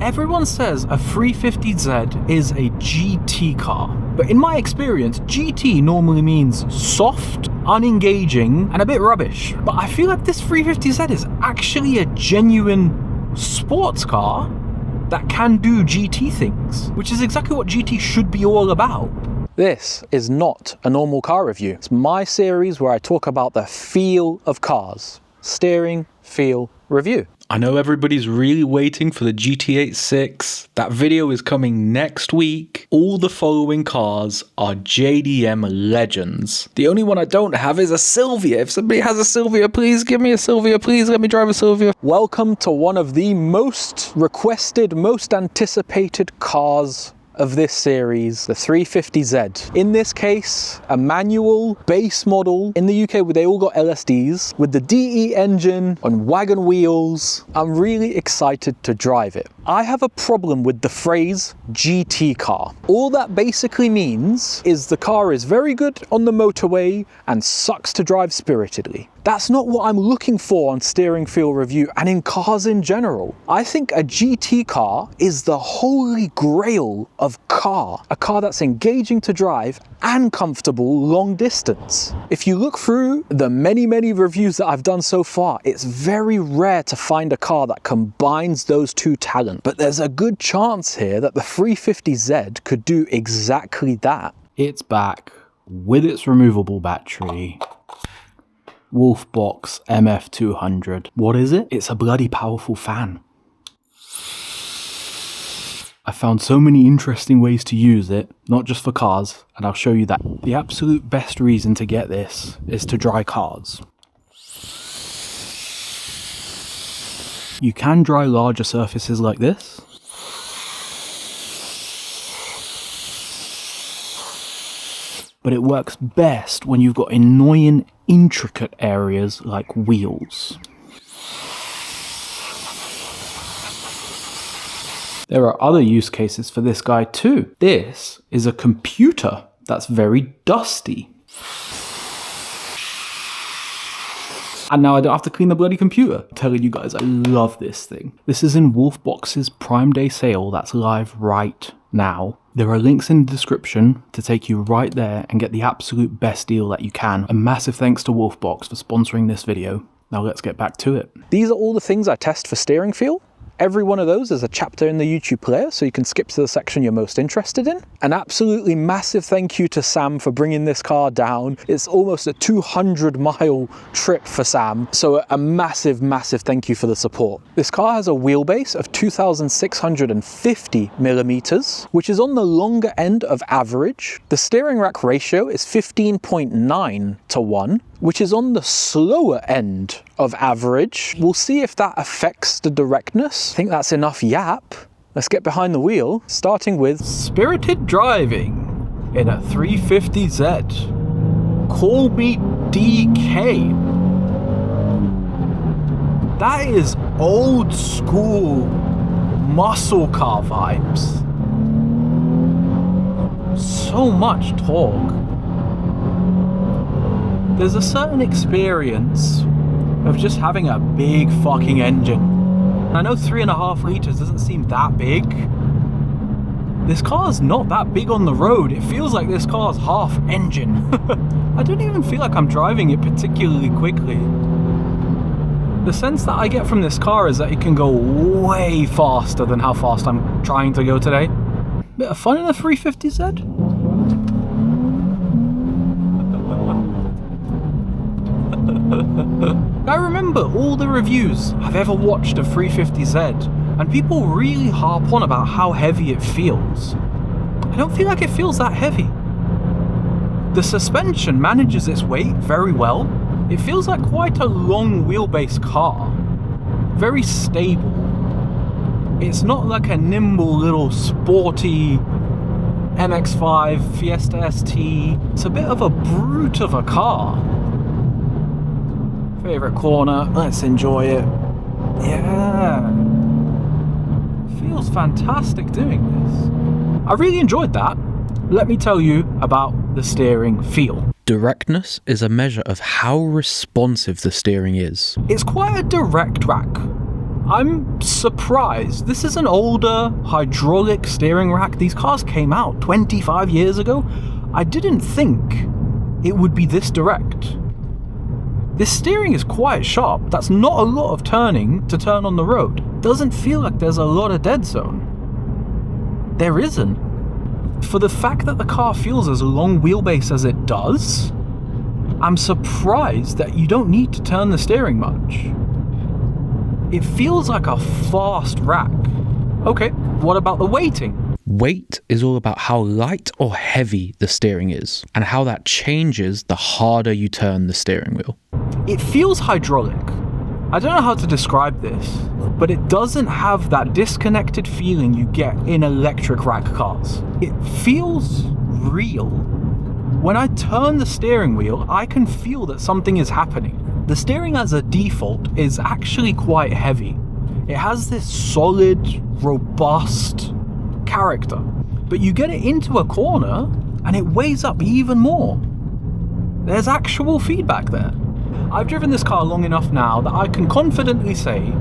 Everyone says a 350Z is a GT car, but in my experience, GT normally means soft, unengaging, and a bit rubbish. But I feel like this 350Z is actually a genuine sports car that can do GT things, which is exactly what GT should be all about. This is not a normal car review. It's my series where I talk about the feel of cars. Steering, feel, review. I know everybody's really waiting for the GT86. That video is coming next week. All the following cars are JDM legends. The only one I don't have is a Silvia. If somebody has a Silvia, please give me a Silvia. Please let me drive a Silvia. Welcome to one of the most requested, most anticipated cars of this series, the 350Z. In this case, a manual base model. In the UK, they all got LSDs with the DE engine on wagon wheels. I'm really excited to drive it. I have a problem with the phrase GT car. All that basically means is the car is very good on the motorway and sucks to drive spiritedly. That's not what I'm looking for on Steering Feel Review and in cars in general. I think a GT car is the holy grail of car. A car that's engaging to drive and comfortable long distance. If you look through the many reviews that I've done so far, it's very rare to find a car that combines those two talents. But there's a good chance here that the 350Z could do exactly that. It's back with its removable battery. Wolfbox MF200. What is it? It's a bloody powerful fan. I found so many interesting ways to use it, not just for cars, and I'll show you that. The absolute best reason to get this is to dry cars. You can dry larger surfaces like this. But it works best when you've got annoying, intricate areas like wheels. There are other use cases for this guy too. This is a computer that's very dusty. And now I don't have to clean the bloody computer. I'm telling you guys, I love this thing. This is in Wolfbox's Prime Day sale that's live right now. There are links in the description to take you right there and get the absolute best deal that you can. A massive thanks to Wolfbox for sponsoring this video. Now let's get back to it. These are all the things I test for steering feel. Every one of those is a chapter in the YouTube player, so you can skip to the section you're most interested in. An absolutely massive thank you to Sam for bringing this car down. It's almost a 200-mile trip for Sam, so a massive thank you for the support. This car has a wheelbase of 2,650 millimeters, which is on the longer end of average. The steering rack ratio is 15.9 to 1, which is on the slower end of average. We'll see if that affects the directness. I think that's enough yap. Let's get behind the wheel, starting with spirited driving in a 350Z. Call me DK. That is old school muscle car vibes. So much torque. There's a certain experience of just having a big fucking engine. I know 3.5 liters doesn't seem that big. This car's not that big on the road. It feels like this car's half engine. I don't even feel like I'm driving it particularly quickly. The sense that I get from this car is that it can go way faster than how fast I'm trying to go today. Bit of fun in a 350Z. I remember all the reviews I've ever watched of 350Z, and people really harp on about how heavy it feels. I don't feel like it feels that heavy. The suspension manages its weight very well. It feels like quite a long wheelbase car. Very stable. It's not like a nimble little sporty MX-5 Fiesta ST. It's a bit of a brute of a car. Favorite corner, let's enjoy it. Yeah. Feels fantastic doing this. I really enjoyed that. Let me tell you about the steering feel. Directness is a measure of how responsive the steering is. It's quite a direct rack. I'm surprised. This is an older hydraulic steering rack. These cars came out 25 years ago. I didn't think it would be this direct. This steering is quite sharp. That's not a lot of turning to turn on the road. Doesn't feel like there's a lot of dead zone. There isn't. For the fact that the car feels as long wheelbase as it does, I'm surprised that you don't need to turn the steering much. It feels like a fast rack. Okay, what about the weighting? Weight is all about how light or heavy the steering is, and how that changes the harder you turn the steering wheel. It feels hydraulic. I don't know how to describe this, but it doesn't have that disconnected feeling you get in electric rack cars. It feels real. When I turn the steering wheel, I can feel that something is happening. The steering as a default is actually quite heavy. It has this solid, robust character, but you get it into a corner and it weighs up even more. There's actual feedback there. I've driven this car long enough now that I can confidently say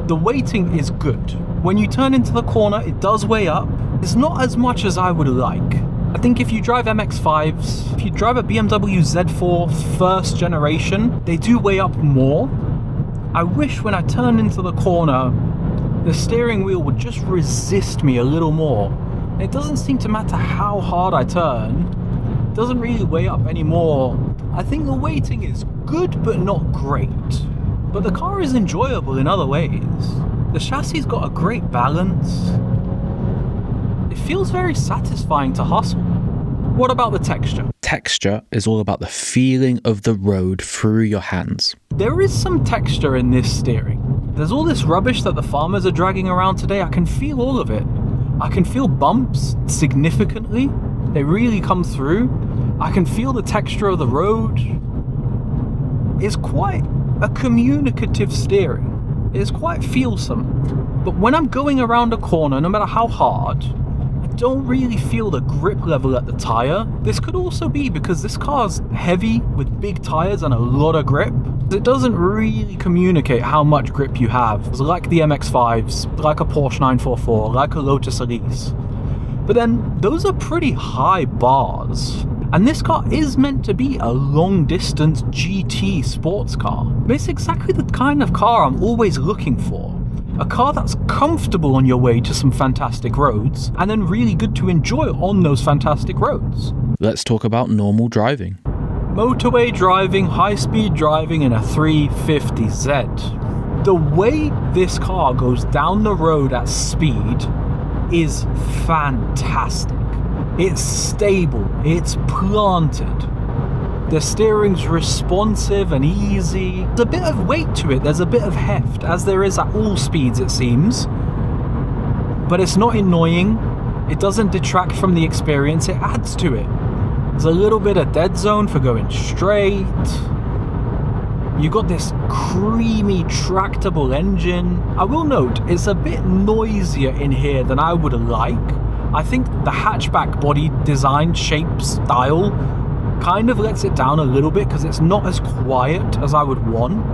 the weighting is good. When you turn into the corner, it does weigh up. It's not as much as I would like. I think if you drive MX-5s, if you drive a BMW Z4 first generation, they do weigh up more. I wish when I turn into the corner, the steering wheel would just resist me a little more. It doesn't seem to matter how hard I turn. It doesn't really weigh up anymore. I think the weighting is good but not great. But the car is enjoyable in other ways. The chassis got a great balance. It feels very satisfying to hustle. What about the texture? Texture is all about the feeling of the road through your hands. There is some texture in this steering. There's all this rubbish that the farmers are dragging around today. I can feel all of it. I can feel bumps significantly. They really come through. I can feel the texture of the road. It's quite a communicative steering. It's quite feelsome. But when I'm going around a corner, no matter how hard, I don't really feel the grip level at the tyre. This could also be because this car's heavy with big tyres and a lot of grip. It doesn't really communicate how much grip you have. It's like the MX-5s, like a Porsche 944, like a Lotus Elise. But then those are pretty high bars. And this car is meant to be a long-distance GT sports car. It's exactly the kind of car I'm always looking for. A car that's comfortable on your way to some fantastic roads, and then really good to enjoy on those fantastic roads. Let's talk about normal driving. Motorway driving, high-speed driving in a 350Z. The way this car goes down the road at speed is fantastic. It's stable, it's planted. The steering's responsive and easy. There's a bit of weight to it, there's a bit of heft, as there is at all speeds it seems. But it's not annoying, it doesn't detract from the experience, it adds to it. There's a little bit of dead zone for going straight. You've got this creamy, tractable engine. I will note, it's a bit noisier in here than I would like. I think the hatchback body design, shape, style kind of lets it down a little bit because it's not as quiet as I would want.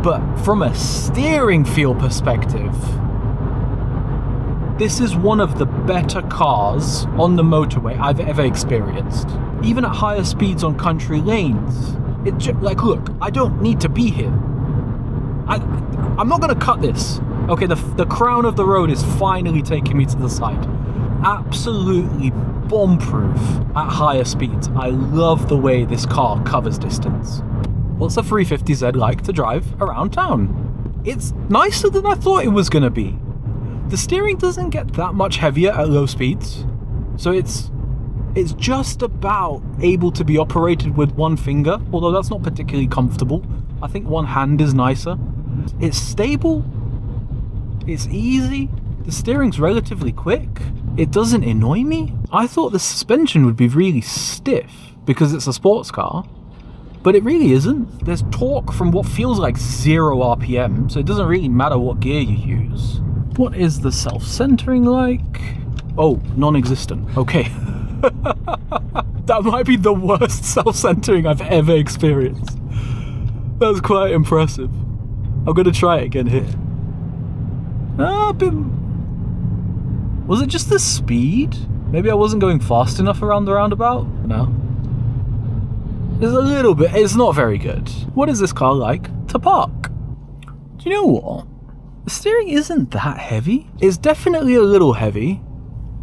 But from a steering feel perspective, this is one of the better cars on the motorway I've ever experienced. Even at higher speeds on country lanes. Like, look, I don't need to be here. I'm not going to cut this. Okay, the crown of the road is finally taking me to the side. Absolutely bomb-proof at higher speeds. I love the way this car covers distance. What's a 350Z like to drive around town? It's nicer than I thought it was going to be. The steering doesn't get that much heavier at low speeds, so it's just about able to be operated with one finger, although that's not particularly comfortable. I think one hand is nicer. It's stable, it's easy, the steering's relatively quick. It doesn't annoy me. I thought the suspension would be really stiff because it's a sports car, but it really isn't. There's torque from what feels like 0 RPM, so it doesn't really matter what gear you use. What is the self-centering like? Oh, non-existent. Okay. That might be the worst self-centering I've ever experienced. That's quite impressive. I'm going to try it again here. Was it just the speed? Maybe I wasn't going fast enough around the roundabout? No. It's a little bit, it's not very good. What is this car like to park? Do you know what? The steering isn't that heavy. It's definitely a little heavy,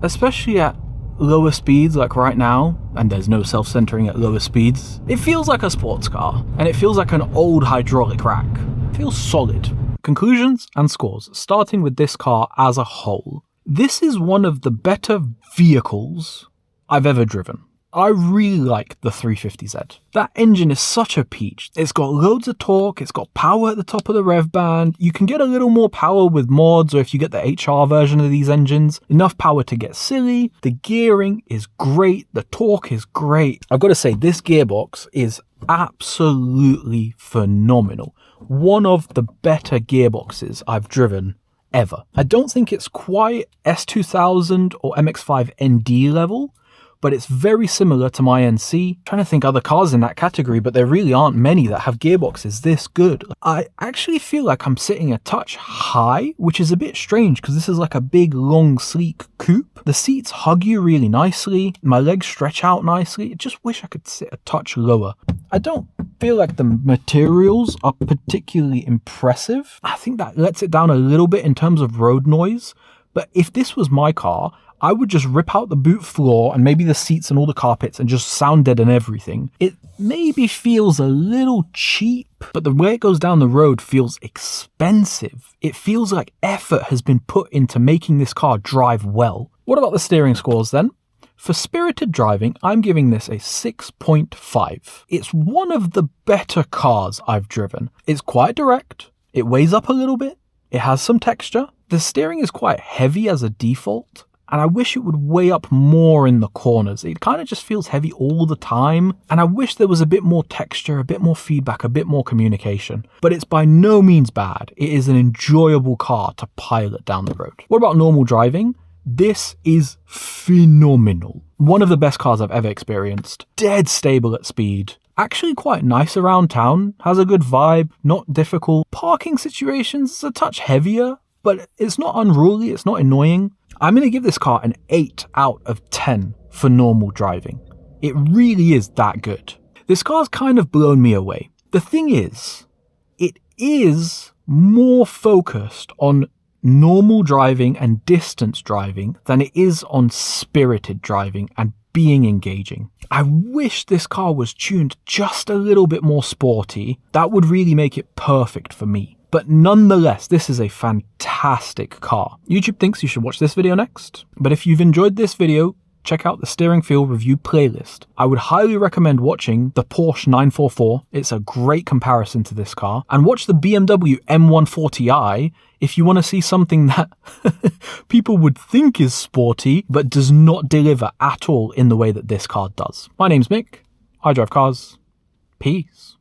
especially at lower speeds like right now, and there's no self-centering at lower speeds. It feels like a sports car, and it feels like an old hydraulic rack. It feels solid. Conclusions and scores, starting with this car as a whole. This is one of the better vehicles I've ever driven. I really like the 350Z. That engine is such a peach. It's got loads of torque, it's got power at the top of the rev band. You can get a little more power with mods, or if you get the HR version of these engines, enough power to get silly. The gearing is great, the torque is great. I've got to say, this gearbox is absolutely phenomenal. One of the better gearboxes I've driven ever. I don't think it's quite S2000 or MX-5 ND level, but it's very similar to my NC. I'm trying to think other cars in that category, but there really aren't many that have gearboxes this good. I actually feel like I'm sitting a touch high, which is a bit strange because this is like a big, long, sleek coupe. The seats hug you really nicely. My legs stretch out nicely. I just wish I could sit a touch lower. I don't feel like the materials are particularly impressive. I think that lets it down a little bit in terms of road noise. But if this was my car, I would just rip out the boot floor and maybe the seats and all the carpets and just sound deaden everything. It maybe feels a little cheap, but the way it goes down the road feels expensive. It feels like effort has been put into making this car drive well. What about the steering scores then? For spirited driving, I'm giving this a 6.5. It's one of the better cars I've driven. It's quite direct, it weighs up a little bit, it has some texture. The steering is quite heavy as a default, and I wish it would weigh up more in the corners. It kind of just feels heavy all the time, and I wish there was a bit more texture, a bit more feedback, a bit more communication. But it's by no means bad. It is an enjoyable car to pilot down the road. What about normal driving? This is phenomenal. One of the best cars I've ever experienced. Dead stable at speed. Actually quite nice around town. Has a good vibe, not difficult. Parking situations is a touch heavier, but it's not unruly, it's not annoying. I'm going to give this car an 8 out of 10 for normal driving. It really is that good. This car's kind of blown me away. The thing is, it is more focused on normal driving and distance driving than it is on spirited driving and being engaging. I wish this car was tuned just a little bit more sporty. That would really make it perfect for me. But nonetheless, this is a fantastic car. YouTube thinks you should watch this video next, but if you've enjoyed this video, check out the steering feel review playlist. I would highly recommend watching the Porsche 944. It's a great comparison to this car. And watch the BMW M140i if you want to see something that people would think is sporty, but does not deliver at all in the way that this car does. My name's Mick. I drive cars. Peace.